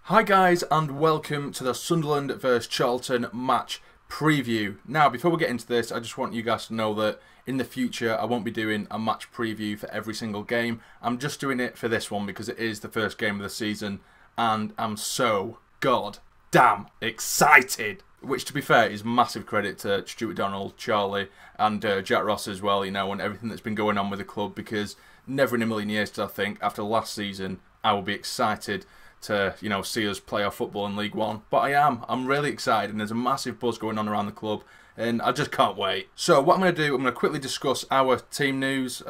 Hi guys, and welcome to the Sunderland vs Charlton match preview. Now, before we get into this, I just want you guys to know that in the future I won't be doing a match preview for every single game. I'm just doing it for this one because it is the first game of the season and I'm so goddamn excited. Which, to be fair, is massive credit to Stuart Donald, Charlie and Jack Ross as well, you know, and everything that's been going on with the club, because never in a million years did I think after last season I will be excited to, you know, see us play our football in League One. But I'm really excited, and there's a massive buzz going on around the club, and I just can't wait. So what I'm going to do, I'm going to quickly discuss our team news,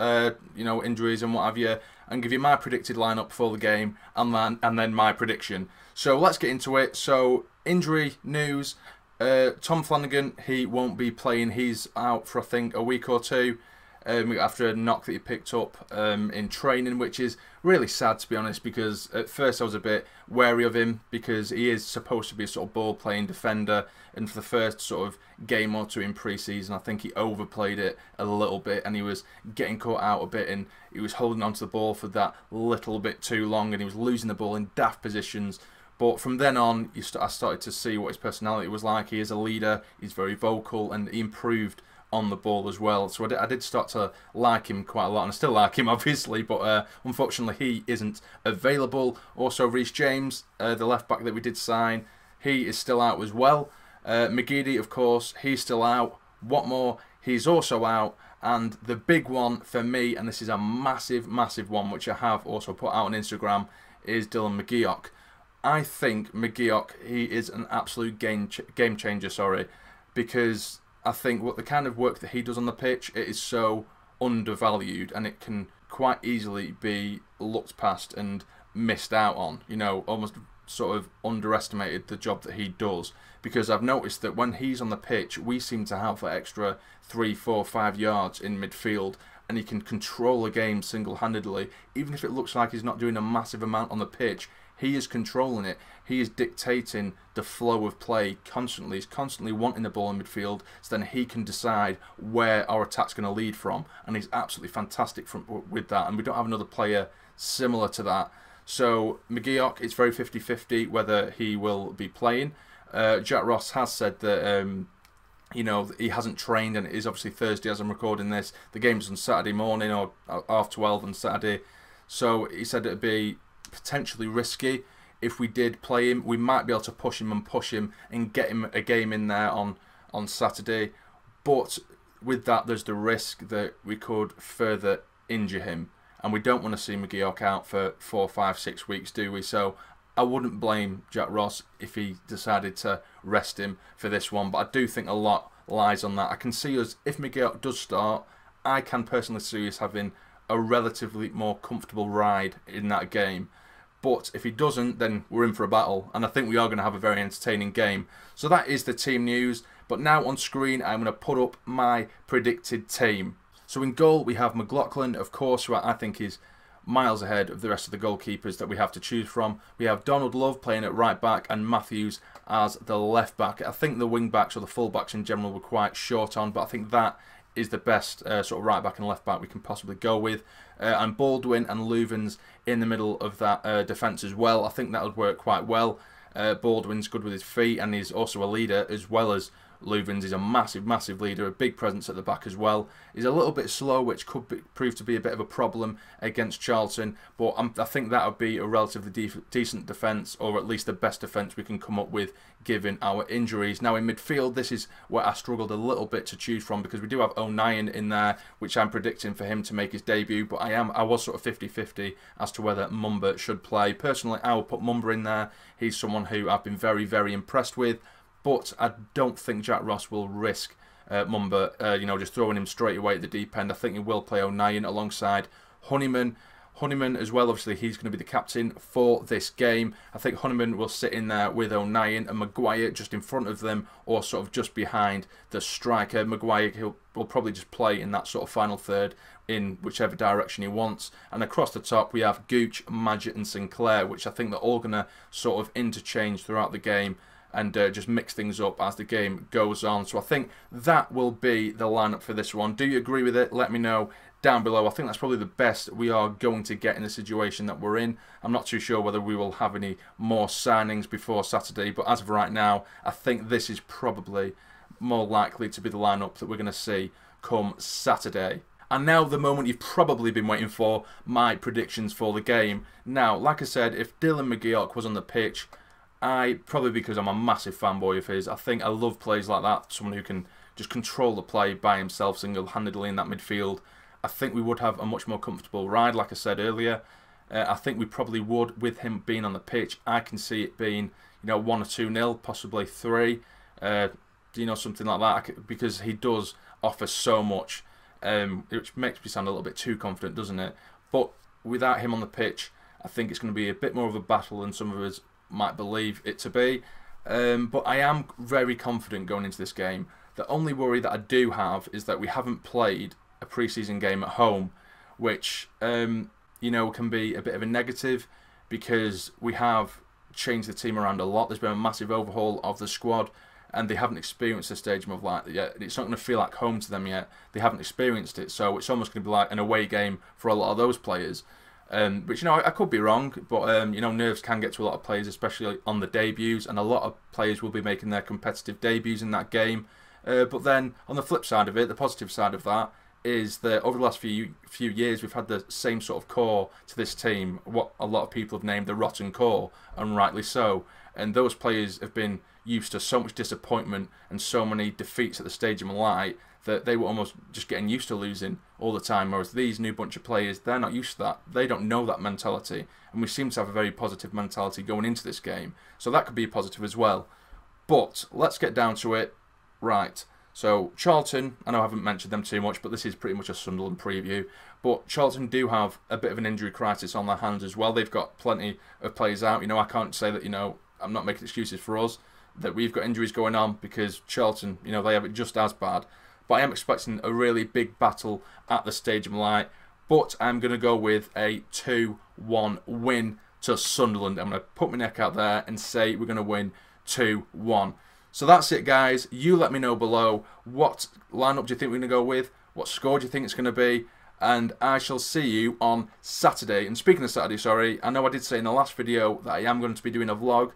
you know, injuries and what have you, and give you my predicted lineup for the game, and then my prediction. So let's get into it. So injury news, Tom Flanagan, he won't be playing. He's out for I think a week or two. After a knock that he picked up in training, which is really sad, to be honest, because at first I was a bit wary of him because he is supposed to be a sort of ball-playing defender, and for the first sort of game or two in pre-season I think he overplayed it a little bit and he was getting caught out a bit and he was holding onto the ball for that little bit too long and he was losing the ball in daft positions. But from then on, I started to see what his personality was like. He is a leader, he's very vocal, and he improved on the ball as well. So I did start to like him quite a lot, and I still like him obviously, but unfortunately he isn't available. Also Reece James, the left back that we did sign, he is still out as well. McGeady, of course, he's still out. Watmore, he's also out. And the big one for me, and this is a massive one which I have also put out on Instagram, is Dylan McGeoch. I think McGeoch, he is an absolute game changer, because I think what the kind of work that he does on the pitch, it is so undervalued and it can quite easily be looked past and missed out on, you know, almost sort of underestimated the job that he does, because I've noticed that when he's on the pitch we seem to have that extra 3, 4, 5 yards in midfield, and he can control a game single-handedly. Even if it looks like he's not doing a massive amount on the pitch, he is controlling it. He is dictating the flow of play constantly. He's constantly wanting the ball in midfield, so then he can decide where our attack's going to lead from. And he's absolutely fantastic with that. And we don't have another player similar to that. So McGeoch, it's very 50-50 whether he will be playing. Jack Ross has said that you know, he hasn't trained, and it is obviously Thursday as I'm recording this. The game's on Saturday morning, or 12:30 on Saturday. So he said it'd be potentially risky if we did play him. We might be able to push him and get him a game in there on Saturday, but with that there's the risk that we could further injure him, and we don't want to see McGeoch out for 4, 5, 6 weeks, do we? So I wouldn't blame Jack Ross if he decided to rest him for this one, but I do think a lot lies on that. I can see us, if McGeoch does start, I can personally see us having a relatively more comfortable ride in that game. But if he doesn't, then we're in for a battle, and I think we are going to have a very entertaining game. So that is the team news. But now on screen, I'm going to put up my predicted team. So in goal, we have McLaughlin, of course, who I think is miles ahead of the rest of the goalkeepers that we have to choose from. We have Donald Love playing at right back and Matthews as the left back. I think the wing backs or the full backs in general were quite short on, but I think that is the best sort of right back and left back we can possibly go with. And Baldwin and Louvens in the middle of that defence as well. I think that would work quite well. Baldwin's good with his feet, and he's also a leader, as well as Louvens is a massive leader, a big presence at the back as well. He's a little bit slow, which could prove to be a bit of a problem against Charlton, but I think that would be a relatively decent defence, or at least the best defence we can come up with given our injuries. Now in midfield, this is where I struggled a little bit to choose from, because we do have O'Nien in there, which I'm predicting for him to make his debut, but I was sort of 50-50 as to whether Mumba should play. Personally, I will put Mumba in there. He's someone who I've been very impressed with. But I don't think Jack Ross will risk Mumba, you know, just throwing him straight away at the deep end. I think he will play O'Nien alongside Honeyman. Honeyman as well, obviously, he's going to be the captain for this game. I think Honeyman will sit in there with O'Nien and Maguire just in front of them, or sort of just behind the striker. Maguire, will probably just play in that sort of final third in whichever direction he wants. And across the top, we have Gooch, Madgett and Sinclair, which I think they're all going to sort of interchange throughout the game and just mix things up as the game goes on. So I think that will be the lineup for this one. Do you agree with it? Let me know down below. I think that's probably the best we are going to get in the situation that we're in. I'm not too sure whether we will have any more signings before Saturday, but as of right now, I think this is probably more likely to be the lineup that we're going to see come Saturday. And now the moment you've probably been waiting for, my predictions for the game. Now, like I said, if Dylan McGeoch was on the pitch, probably because I'm a massive fanboy of his, I think I love players like that, someone who can just control the play by himself single-handedly in that midfield. I think we would have a much more comfortable ride, like I said earlier. I think we probably would with him being on the pitch. I can see it being, 1 or 2-0, possibly 3, something like that, because he does offer so much. Which makes me sound a little bit too confident, doesn't it? But without him on the pitch, I think it's going to be a bit more of a battle than some of us might believe it to be. But I am very confident going into this game. The only worry that I do have is that we haven't played a pre-season game at home, which can be a bit of a negative because we have changed the team around a lot. There's been a massive overhaul of the squad, and they haven't experienced the stadium of light yet. It's not going to feel like home to them yet. They haven't experienced it, so it's almost going to be like an away game for a lot of those players. Which, I could be wrong, but, nerves can get to a lot of players, especially on the debuts, and a lot of players will be making their competitive debuts in that game. But then, on the flip side of it, the positive side of that, is that over the last few years, we've had the same sort of core to this team, what a lot of people have named the rotten core, and rightly so. And those players have been used to so much disappointment and so many defeats at the Stadium of Light that they were almost just getting used to losing all the time, whereas these new bunch of players, they're not used to that. They don't know that mentality, and we seem to have a very positive mentality going into this game, so that could be positive as well. But let's get down to it. Right, so Charlton, I know I haven't mentioned them too much, but this is pretty much a Sunderland preview, but Charlton do have a bit of an injury crisis on their hands as well. They've got plenty of players out. I can't say that, I'm not making excuses for us, that we've got injuries going on, because Charlton, they have it just as bad. But I am expecting a really big battle at the Stadium Light. But I'm going to go with a 2-1 win to Sunderland. I'm going to put my neck out there and say we're going to win 2-1. So that's it, guys. You let me know below, what lineup do you think we're going to go with? What score do you think it's going to be? And I shall see you on Saturday. And speaking of Saturday, sorry, I know I did say in the last video that I am going to be doing a vlog,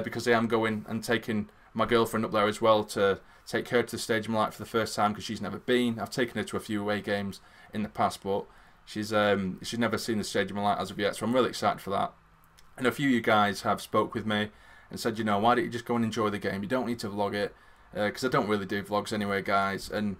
because I am going and taking my girlfriend up there as well to take her to the Stadium Light for the first time, because she's never been. I've taken her to a few away games in the past, but she's never seen the Stadium Light as of yet, so I'm really excited for that. And a few of you guys have spoke with me and said, why don't you just go and enjoy the game? You don't need to vlog it, because I don't really do vlogs anyway, guys. And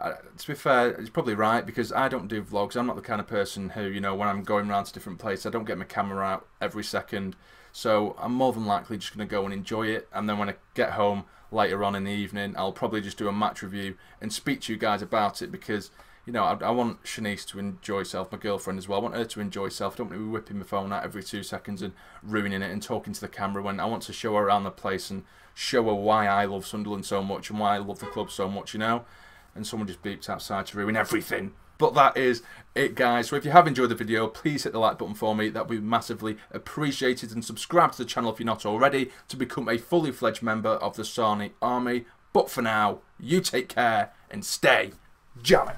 to be fair, it's probably right, because I don't do vlogs. I'm not the kind of person who, when I'm going around to different places, I don't get my camera out every second. So I'm more than likely just going to go and enjoy it, and then when I get home later on in the evening, I'll probably just do a match review and speak to you guys about it, because I want Shanice to enjoy herself, my girlfriend as well. I want her to enjoy herself. I don't want to be whipping my phone out every 2 seconds and ruining it and talking to the camera, when I want to show her around the place and show her why I love Sunderland so much and why I love the club so much, And someone just beeped outside to ruin everything. But that is it, guys. So if you have enjoyed the video, please hit the like button for me. That would be massively appreciated. And subscribe to the channel if you're not already, to become a fully fledged member of the Sarnie Army. But for now, you take care and stay jamming.